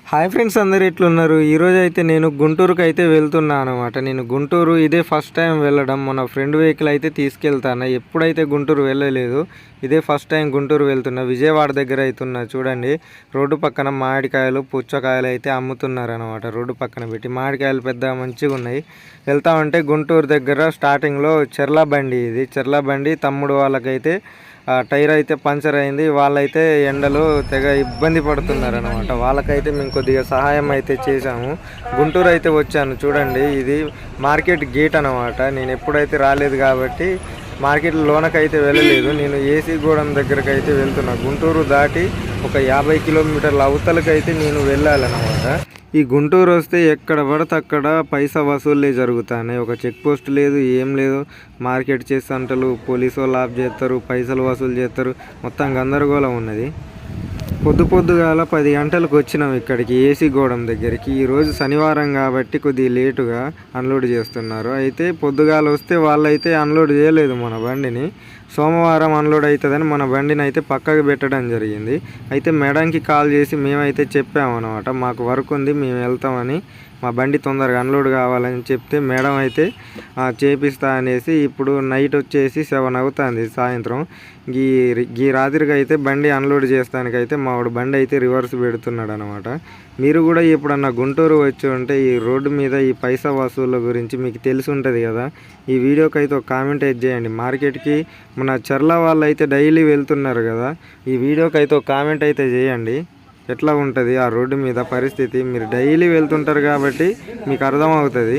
Hi friends, అందరు ఎట్లున్నారు? ఈరోజు అయితే నేను గుంటూరుకి అయితే వెళ్తున్నా అనమాట. నేను గుంటూరు ఇదే ఫస్ట్ టైం వెళ్ళడం. మన ఫ్రెండ్ వెహికల్ అయితే తీసుకెళ్తాను. ఎప్పుడైతే గుంటూరు వెళ్ళలేదు, ఇదే ఫస్ట్ టైం గుంటూరు వెళ్తున్నా. విజయవాడ దగ్గర అవుతున్నా. చూడండి, రోడ్డు పక్కన మామిడికాయలు పుచ్చకాయలు అయితే అమ్ముతున్నారు అనమాట. రోడ్డు పక్కన పెట్టి మామిడికాయలు పెద్ద మంచిగా ఉన్నాయి. వెళ్తామంటే గుంటూరు దగ్గర స్టార్టింగ్లో చెర్ల బండి, ఇది చెర్ల బండి తమ్ముడు వాళ్ళకైతే టైర్ అయితే పంచర్ అయింది. వాళ్ళైతే ఎండలో తెగ ఇబ్బంది పడుతున్నారు అనమాట. వాళ్ళకైతే మేము కొద్దిగా సహాయం అయితే చేశాము. గుంటూరు అయితే వచ్చాను. చూడండి, ఇది మార్కెట్ గేట్ అనమాట. నేను ఎప్పుడైతే రాలేదు కాబట్టి మార్కెట్ లోనకైతే వెళ్ళలేదు. నేను ఏసీ గూడెం దగ్గరకు అయితే వెళ్తున్నా. గుంటూరు దాటి ఒక 50 కిలోమీటర్ల అవతలకైతే నేను వెళ్ళాలన్నమాట. ఈ గుంటూరు వస్తే ఎక్కడ పడితే అక్కడ పైసా వసూళ్ళే జరుగుతాయి. ఒక చెక్ పోస్ట్ లేదు, ఏం లేదు. మార్కెట్ చేస్తుంటారు, పోలీసు వాళ్ళు ఆఫ్ చేస్తారు, పైసలు వసూలు చేస్తారు. మొత్తం గందరగోళం ఉన్నది. పొద్దుగాల 10 గంటలకు వచ్చినాం ఇక్కడికి, ఏసీ గూడెం దగ్గరికి. ఈరోజు శనివారం కాబట్టి కొద్దిగా లేటుగా అన్లోడ్ చేస్తున్నారు. అయితే పొద్దుగాల వస్తే వాళ్ళైతే అన్లోడ్ చేయలేదు మన బండిని. సోమవారం అన్లోడ్ అవుతుందని మన బండిని అయితే పక్కకు పెట్టడం జరిగింది. అయితే మేడంకి కాల్ చేసి మేమైతే చెప్పామన్నమాట, మాకు వర్క్ ఉంది, మేము వెళ్తామని, మా బండి తొందరగా అన్లోడ్ కావాలని చెప్తే మేడం అయితే చేపిస్తా అనేసి ఇప్పుడు నైట్ వచ్చేసి 7 అవుతుంది సాయంత్రం. ఈ రాత్రికి అయితే బండి అన్లోడ్ చేస్తానికైతే మావాడు బండి అయితే రివర్స్ పెడుతున్నాడు అనమాట. మీరు కూడా ఎప్పుడన్నా గుంటూరు వచ్చి ఉంటే ఈ రోడ్డు మీద ఈ పైసా వసూళ్ళ గురించి మీకు తెలిసి ఉంటుంది కదా. ఈ వీడియోకి అయితే ఒక కామెంట్ అయితే చేయండి. మార్కెట్కి మన చర్ల వాళ్ళు అయితే డైలీ వెళ్తున్నారు కదా, ఈ వీడియోకి అయితే ఒక కామెంట్ అయితే చేయండి. ఎట్లా ఉంటుంది ఆ రోడ్డు మీద పరిస్థితి? మీరు డైలీ వెళ్తుంటారు కాబట్టి మీకు అర్థమవుతుంది.